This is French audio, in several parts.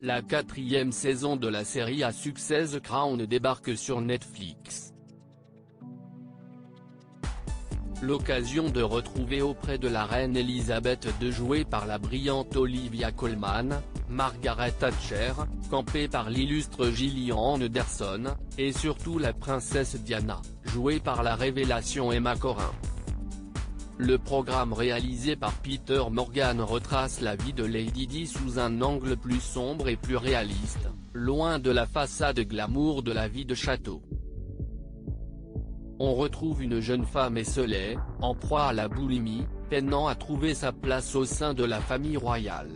La 4e saison de la série à succès The Crown débarque sur Netflix. L'occasion de retrouver auprès de la reine Elisabeth II jouée par la brillante Olivia Colman, Margaret Thatcher, campée par l'illustre Gillian Anderson, et surtout la princesse Diana, jouée par la révélation Emma Corrin. Le programme réalisé par Peter Morgan retrace la vie de Lady Di sous un angle plus sombre et plus réaliste, loin de la façade glamour de la vie de château. On retrouve une jeune femme esseulée, en proie à la boulimie, peinant à trouver sa place au sein de la famille royale.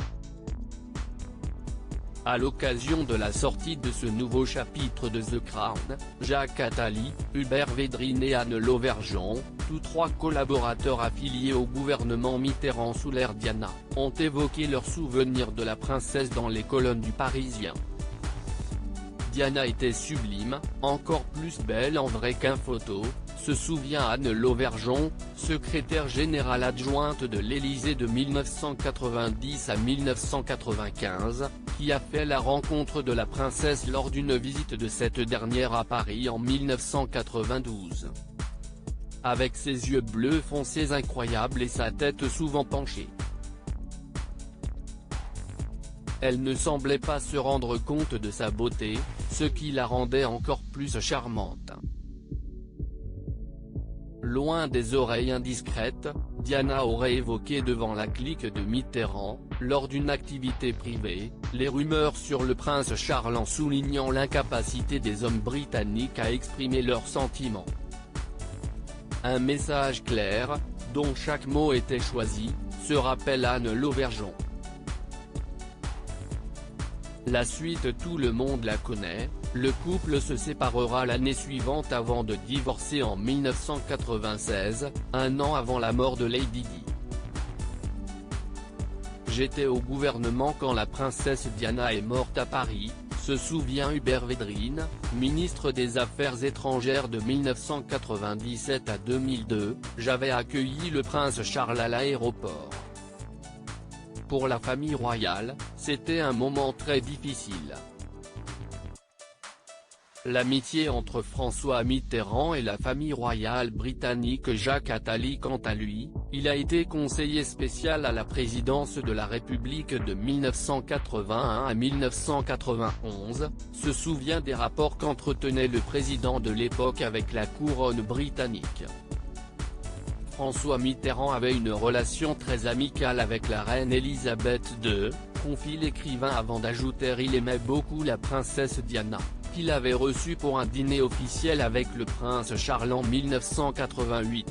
À l'occasion de la sortie de ce nouveau chapitre de The Crown, Jacques Attali, Hubert Védrine et Anne Lauvergeon, tous trois collaborateurs affiliés au gouvernement Mitterrand sous l'ère Diana, ont évoqué leurs souvenirs de la princesse dans les colonnes du Parisien. Diana était sublime, encore plus belle en vrai qu'en photo, se souvient Anne Lauvergeon, secrétaire générale adjointe de l'Élysée de 1990 à 1995, qui a fait la rencontre de la princesse lors d'une visite de cette dernière à Paris en 1992. Avec ses yeux bleus foncés incroyables et sa tête souvent penchée. Elle ne semblait pas se rendre compte de sa beauté, ce qui la rendait encore plus charmante. Loin des oreilles indiscrètes, Diana aurait évoqué devant la clique de Mitterrand, lors d'une activité privée, les rumeurs sur le prince Charles en soulignant l'incapacité des hommes britanniques à exprimer leurs sentiments. Un message clair, dont chaque mot était choisi, se rappelle Anne Lauvergeon. La suite tout le monde la connaît, le couple se séparera l'année suivante avant de divorcer en 1996, un an avant la mort de Lady Di. J'étais au gouvernement quand la princesse Diana est morte à Paris, se souvient Hubert Védrine, ministre des Affaires étrangères de 1997 à 2002, j'avais accueilli le prince Charles à l'aéroport. Pour la famille royale, c'était un moment très difficile. L'amitié entre François Mitterrand et la famille royale britannique. Jacques Attali quant à lui, il a été conseiller spécial à la présidence de la République de 1981 à 1991, se souvient des rapports qu'entretenait le président de l'époque avec la couronne britannique. François Mitterrand avait une relation très amicale avec la reine Elisabeth II, confie l'écrivain avant d'ajouter il aimait beaucoup la princesse Diana, qu'il avait reçue pour un dîner officiel avec le prince Charles en 1988.